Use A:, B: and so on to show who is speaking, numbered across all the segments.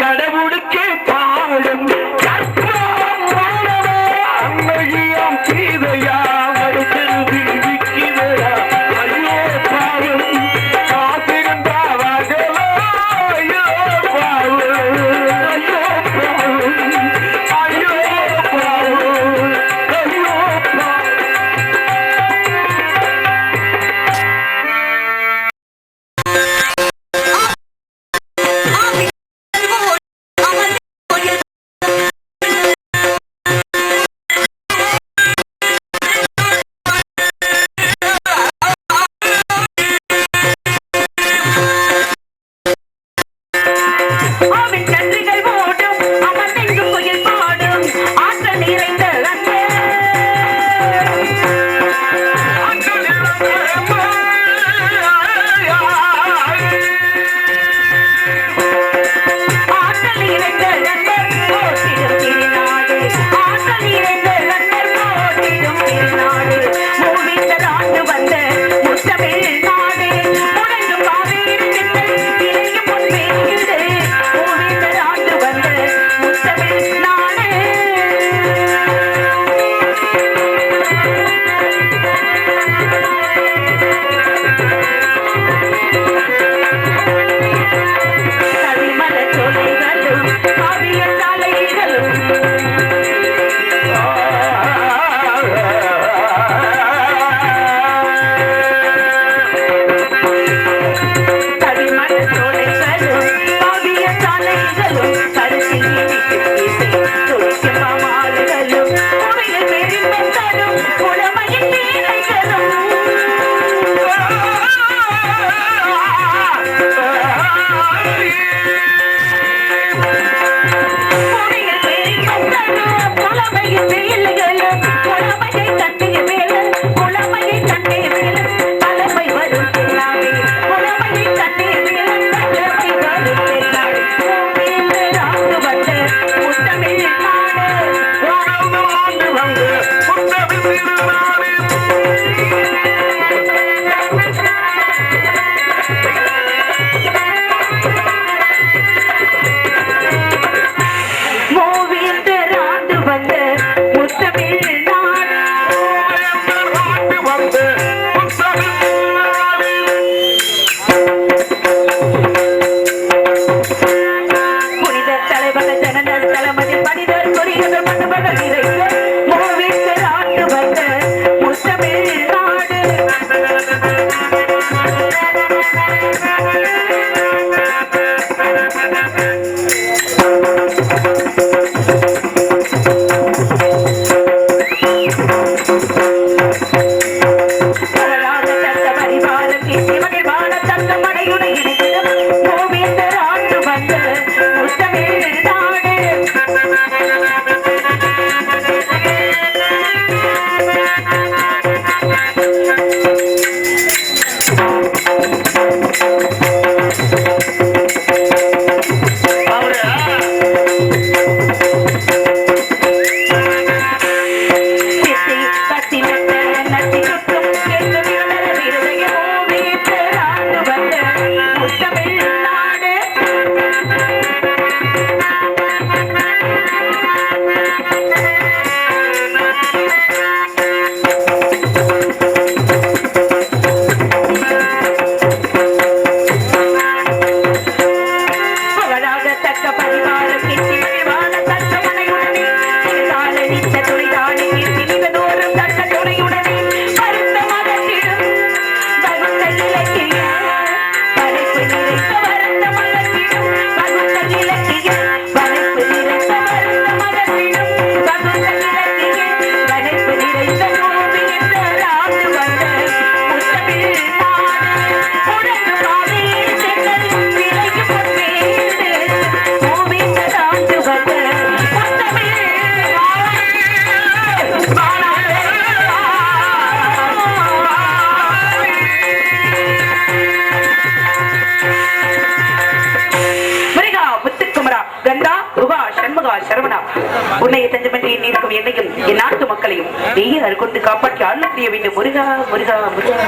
A: கடவுளுக்கே பாடும் அன்னையாம் சீதையா உன்னை தஞ்சமன்றி நீக்கும் என்னையும் என் நாட்டு மக்களையும் நீயே கொண்டு காப்பாற்றி அருள் புரிய வேண்டும். முருகா முருகா முருகா.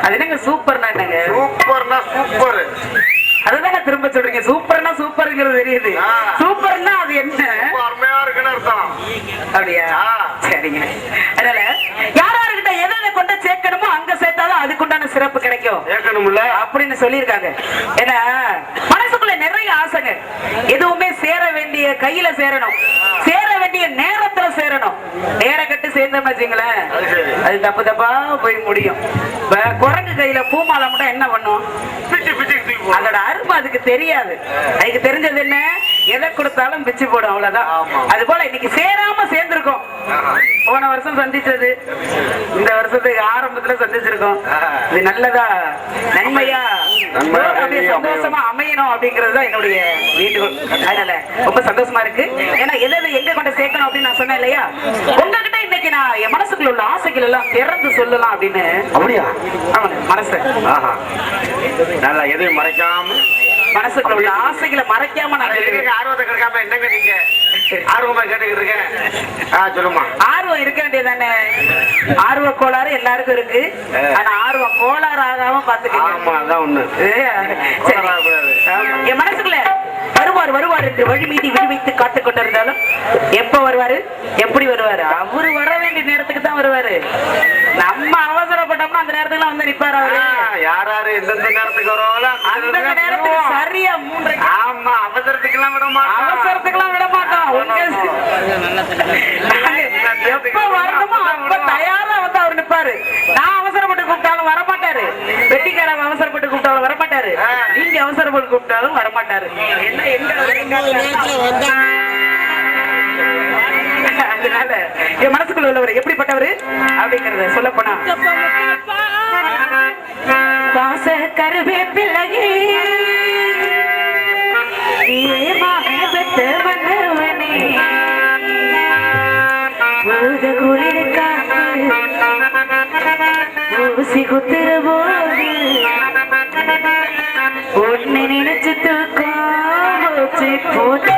A: அது என்னங்க சூப்பர்னா என்னங்க?
B: சூப்பர்னா சூப்பர்.
A: அதுதானே திரும்ப சொல்றீங்க. சூப்பர்னா சூப்பர்ங்கிறது தெரியுது. சூப்பர்னா அது என்ன?
B: அருமையா இருக்குன்னு அர்த்தம்.
A: அப்படியா? சரிங்க. அதனால யாராருக்கிட்ட எதை கொண்டு சேர்க்கணுமோ அங்க சேர்த்தாலும் அதுக்குண்டான சிறப்பு கிடைக்கும்.
B: கேட்கணும்ல
A: அப்படின்னு சொல்லியிருக்காங்க. ஏன்னா மனசுக்குள்ள நிறைய ஆசைங்க. எதுவுமே சேர வேண்டிய கையில சேரணும், சேர வேண்டிய நேரத்துல சேரணும். நேர கட்டு சேர்ந்தோம் வச்சுங்களேன், அது தப்பு தப்பா போய் முடியும். குரங்கு கையில பூமாலை மட்டும் என்ன பண்ணும்? அதோட அருமை அதுக்கு தெரியாது. அதுக்கு தெரிஞ்சது என்ன? எதை கொடுத்தாலும் பிச்சு போடும், அவ்வளவுதான். அது போல இன்னைக்கு சேராம சேர்ந்திருக்கோம். போன வருஷம் சந்திச்சது இந்த வருஷத்துக்கு ஆரம்பத்துல சந்திச்சிருக்கோம். இது நல்லதா நன்மையா சந்தோஷமா அமையணும் அப்படிங்கறது என்னுடைய வேண்டுகோள். அதனால ரொம்ப சந்தோஷமா இருக்கு. ஏன்னா எதை எங்க கொண்டு சேர்க்கணும் அப்படின்னு நான் சொன்னேன் இல்லையா? உங்ககிட்ட இன்னைக்கு நான் என் மனசுக்குள்ள உள்ள ஆசைகள் எல்லாம் திறந்து சொல்லலாம் அப்படின்னு.
B: அப்படியா?
A: ஆமாங்க. மனசு
B: நல்லா எதையும் மறைக்காம,
A: மனசுக்குள்ள உள்ள ஆசைகளை மறைக்காம நான்
B: ஆர்வத்தை கிடைக்காம என்னங்க நீங்க ஆர்வமா கேட்டுக்கிட்டு இருக்கேன். சொல்லுமா.
A: ஆர்வம் இருக்க வேண்டியதானே? ஆர்வ கோளாறு எல்லாருக்கும் இருக்கு. ஆனா ஆர்வம் கோளாறு ஆகாம பாத்துக்கோங்க.
B: ஆமா, அதான் ஒண்ணு.
A: என் மனசுக்குள்ள வருவார் வருவார் என்று வழி மீதி விழி வைத்து காத்துக் கொண்டிருந்தாலும் எப்ப வருவாரு, எப்படி வருவாரு? அவரு வர வேண்டிய நேரத்துக்கு தான் வருவாரு. நம்ம அவசரப்பட்டோம்னா அந்த நேரத்துக்கு வந்து நிப்பாரு. அவரு
B: யாராரு எந்தெந்த நேரத்துக்கு வருவாங்களோ
A: அந்த நேரத்துக்கு சரியா 3.
B: ஆமா, அவசரத்துக்கெல்லாம் விட மாட்டோம்.
A: அவசரத்துக்கெல்லாம் விட மாட்டோம். எப்ப வரணுமோ அப்ப தயாரா வந்து அவர் நிப்பாரு. நான் அவசரப்பட்டு கூப்பிட்டாலும் வரமாட்டாரு, வெட்டிக்காரங்க அவசரப்பட்டு கூப்பிட்டாலும் வரமாட்டாரு, நீங்க அவசரப்பட்டு கூப்பிட்டாலும் வரமாட்டாரு. என்ன அதனால என் மனசுக்குள்ள உள்ளவர் எப்படிப்பட்டவர் அப்படிங்கறத சொல்ல போனா, பாச கருவேப்பிள்ளையே ஊசி குத்துற போது ஒன்னு நினைச்சு தூக்கம் போச்சு போச்சு.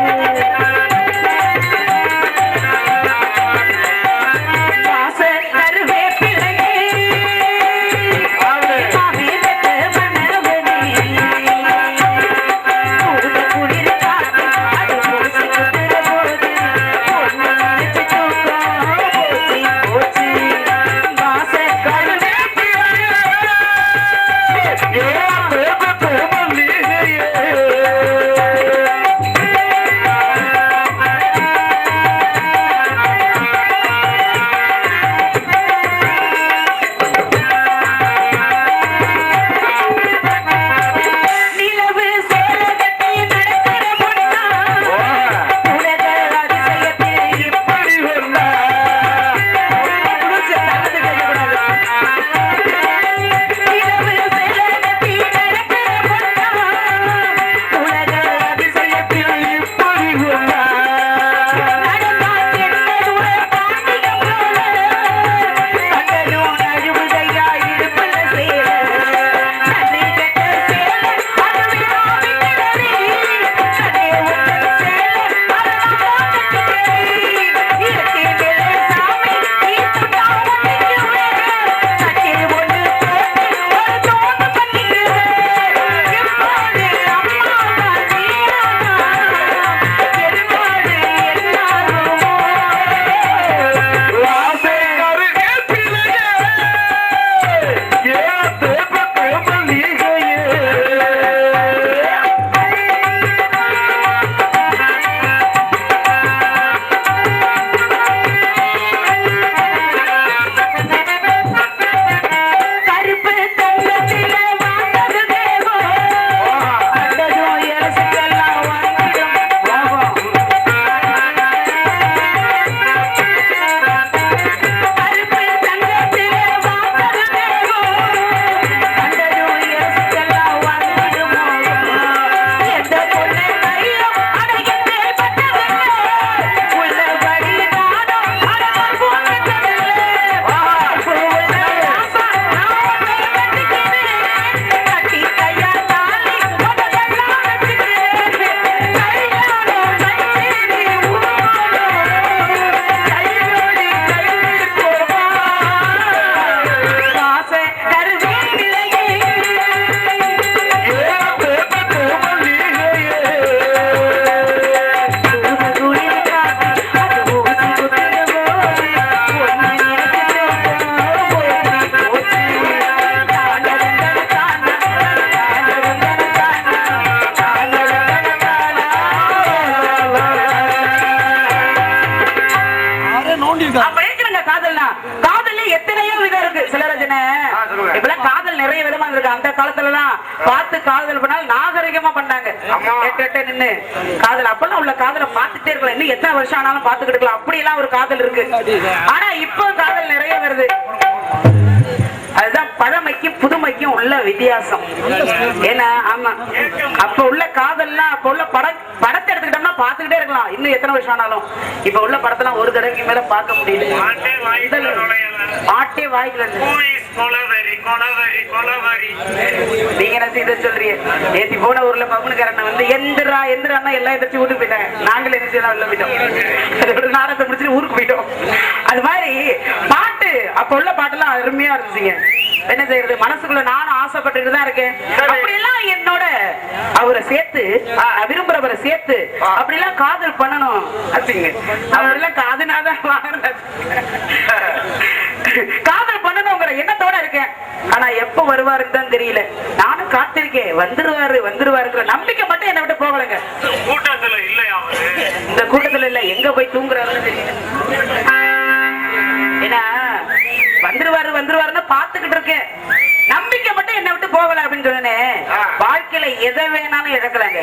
B: சொல்லுங்க.
A: இப்பெல்லாம் காதல் நிறைய விதமா இருக்கு. அந்த காலத்துல எல்லாம் பார்த்து காதல் பண்ணாலும் நாகரிகமா பண்ணாங்க. எட்ட நின்னு காதல் அப்பெல்லாம் உள்ள காதலை பார்த்துட்டே இருக்கலாம். இன்னும் எத்தனை வருஷம் ஆனாலும் பார்த்துக்கிட்டு இருக்கலாம். அப்படி எல்லாம் ஒரு காதல் இருக்கு. ஆனா இப்போ காதல் நிறைய வருது. அதுதான் பழமைக்கும் புதுமைக்கும் உள்ள வித்தியாசம். ஏன்னா ஆமா, அப்ப உள்ள காதல்லாம் அப்ப உள்ள படத்தை எடுத்துக்கிட்டோம்னா பாத்துக்கிட்டே இருக்கலாம் இன்னும் எத்தனை வருஷம் ஆனாலும். இப்ப உள்ள படத்தெல்லாம் ஒரு தடவைக்கு மேல பார்க்க முடியல. பாட்டே வாய்க்கல. நீங்க என்ன இதை சொல்றீங்க? நேத்தி போன ஊர்ல பவனுக்காரன் வந்து எந்திரா எந்திரான்னா எல்லாம் எந்திரிச்சு வீட்டுக்கு போயிட்டாங்க. நாங்களும் எந்திரிச்சு உள்ள போயிட்டோம். அதோட நாடகத்தை முடிச்சுட்டு ஊருக்கு போயிட்டோம். அது மாதிரி பாட்டு அப்ப உள்ள பாட்டெல்லாம் அருமையா இருந்துச்சுங்க. என்ன செய்யறது, மனசுக்குள்ள நானும் ஆசைப்பட்டு தான் இருக்கேன். அப்படி எல்லாம் என்னோட அவரை சேர்த்து விரும்புறவரை சேர்த்து அப்படி எல்லாம் காதல் பண்ணணும் அப்படிங்க. அப்படிலாம் காதனாதான் காதல் பண்ணணுங்கிற எண்ணத்தோட இருக்கேன். ஆனா எப்ப வருவாருன்னு தான் தெரியல. நானும் காத்திருக்கேன். வந்துருவாருங்கிற நம்பிக்கை மட்டும் என்னை விட்டு போகலைங்க.
B: கூட்டத்துல இல்லையா?
A: இந்த கூட்டத்துல இல்ல, எங்க போய் தூங்குறாருன்னு தெரியல. ஏன்னா வந்துருவாருன்னு பாத்துக்கிட்டு இருக்கேன். நம்பிக்கை மட்டும் என்ன விட்டு போகல அப்படின்னு சொன்னேன். வாழ்க்கையில எதை வேணாலும் இழக்கலாங்க.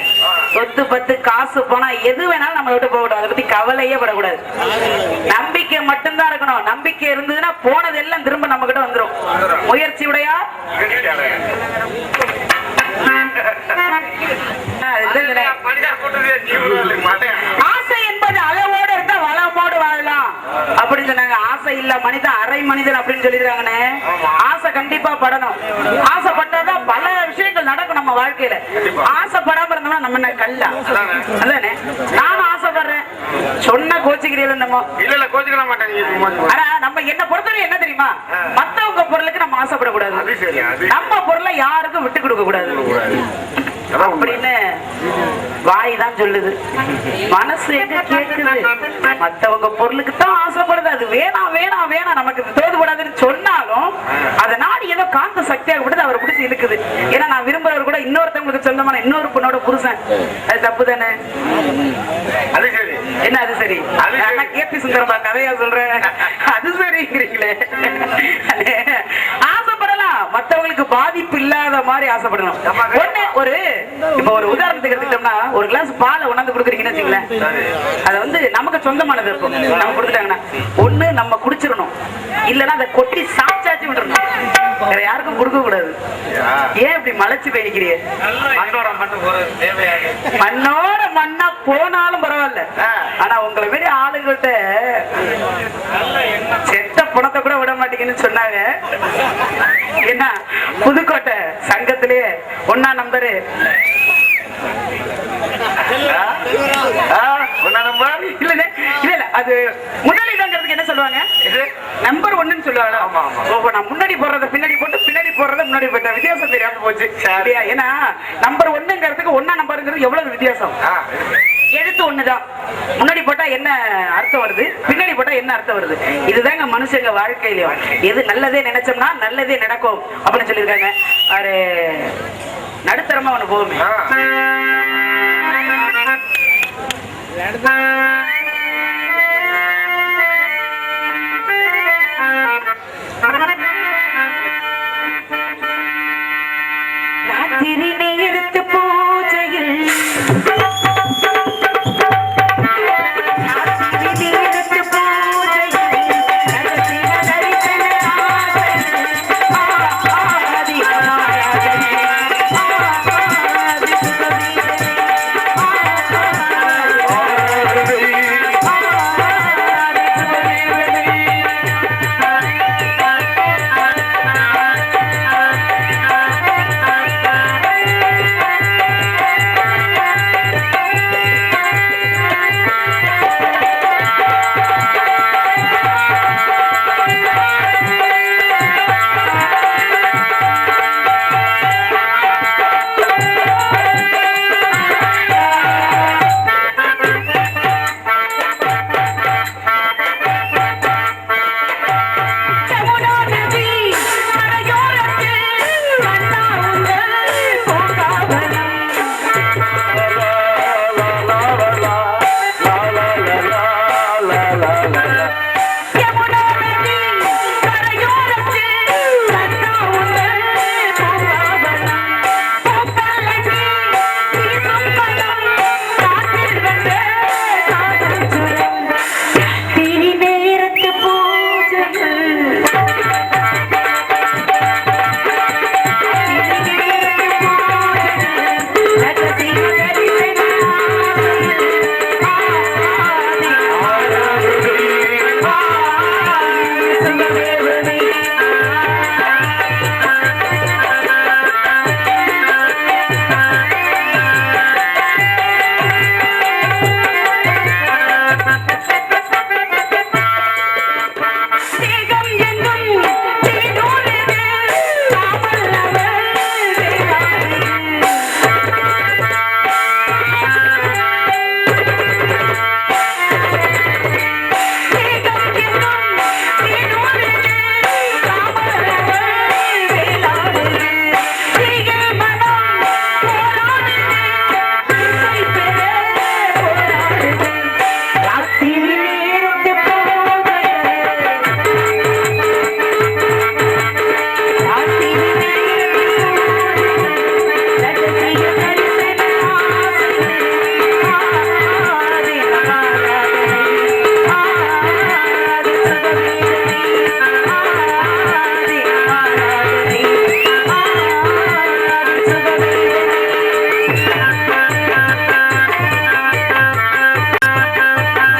A: சொத்து பத்து காசு போனா எது வேணாலும் நம்ம விட்டு போகக்கூடாது. அதை பத்தி கவலையே படக்கூடாது. நம்பிக்கை மட்டும்தான் இருக்கணும். நம்பிக்கை இருந்ததுன்னா போனதெல்லாம் திரும்ப நம்ம கிட்ட வந்துடும். முயற்சி உடையா ஆசை என்பது அளவோடு இருந்தா வளமோடு வாழலாம் அப்படின்னு சொன்னாங்க. ஆசை இல்ல மனிதன் அரை மனிதன் அப்படின்னு சொல்லிருக்காங்கன்னு. ஆசை கண்டிப்பா படணும். ஆசைப்பட்டாதான் பல விஷயங்கள் நடக்கும் நம்ம வாழ்க்கையில. ஆசைப்படாம இருந்தோம்னா நம்ம என்ன கல்லா? அதானே நானும் ஆசைப்படுறேன் சொன்ன கோச்சிக்கிறீர்கள் நம்ம
B: இல்ல கோச்சிக்க மாட்டாங்க.
A: ஆனா நம்ம என்ன பொறுத்தவரை என்ன தெரியுமா, மத்தவங்க பொருளுக்கு நம்ம ஆசைப்படக்கூடாது. நம்ம பொருளை யாருக்கும் விட்டு கொடுக்க கூடாது அப்படின்னு வாய் தான் சொல்லுது. மனசு எங்க கேக்குது? மத்தவங்க பொருளுக்கு தான் ஆசைப்படுது. அது வேணாம் வேணாம் வேணாம் நமக்கு தோதுபடாதுன்னு சொன்னாலும் அதை நாடி ஏதோ காந்த சக்தியாக விடுது. அவரை பிடிச்சி இழுக்குது. ஏன்னா நான் விரும்புறவர் கூட இன்னொருத்தவங்களுக்கு சொந்தமான இன்னொரு பொண்ணோட புருஷன். அது தப்பு தானே?
B: அது சரி.
A: என்ன அது சரி? கேபி சுந்தரமா கதையா சொல்றேன். அது சரிங்கிறீங்களே. ஆசைப்படலாம், மத்தவங்களுக்கு பாதிப்பு இல்லாத மாதிரி ஆசைப்படணும். ஒண்ணு இப்ப ஒரு உதாரணத்துக்கு எடுத்துக்கிட்டோம்னா, ஒரு கிளாஸ் பாலை உணர்ந்து கொடுக்குறீங்கன்னு வச்சுங்களேன். அதை வந்து நமக்கு சொந்தமானது இருக்கும். நம்ம கொடுத்துட்டாங்கன்னா ஒண்ணு நம்ம குடிச்சிடணும், இல்லன்னா அதை கொட்டி சாச்சாச்சு விட்டுறணும். வேற யாருக்கும் கொடுக்க கூடாது. ஏன் இப்படி மலைச்சு போயிருக்கிறீங்க? மண்ணோட மண்ணா போனாலும் பரவாயில்ல. ஆனா உங்களை மாரி ஆளுங்கள்ட்ட செத்த பணத்தை கூட விட மாட்டீங்கன்னு சொன்னாங்க. என்ன புதுக்கோட்டை சங்கத்திலேயே 1ஆம் நம்பரு இல்ல அது முதலிடங்கிறதுக்கு என்ன சொல்லுவாங்க? நம்பர் 1ன்னு சொல்லுவாங்க. நான் முன்னாடி போடுறத பின்னாடி போட்டு பின்னாடி போடுறத முன்னாடி போட்ட வித்தியாசம் தெரியாம போச்சு. சரியா? ஏன்னா நம்பர் 1ங்கிறதுக்கு 1ஆம் நம்பருங்கிறது எவ்வளவு வித்தியாசம். எழுத்து ஒண்ணுதான். முன்னாடி போட்டா என்ன அர்த்தம் வருது, பின்னாடி போட்டா என்ன அர்த்தம் வருது. இதுதாங்க மனுஷங்க வாழ்க்கையிலயும். எது நல்லதே நினைச்சோம்னா நல்லதே நடக்கும் அப்படின்னு சொல்லியிருக்காங்க. அது நடுத்தரமா ஒண்ணு போகுமே. ராத்திரி எடுத்து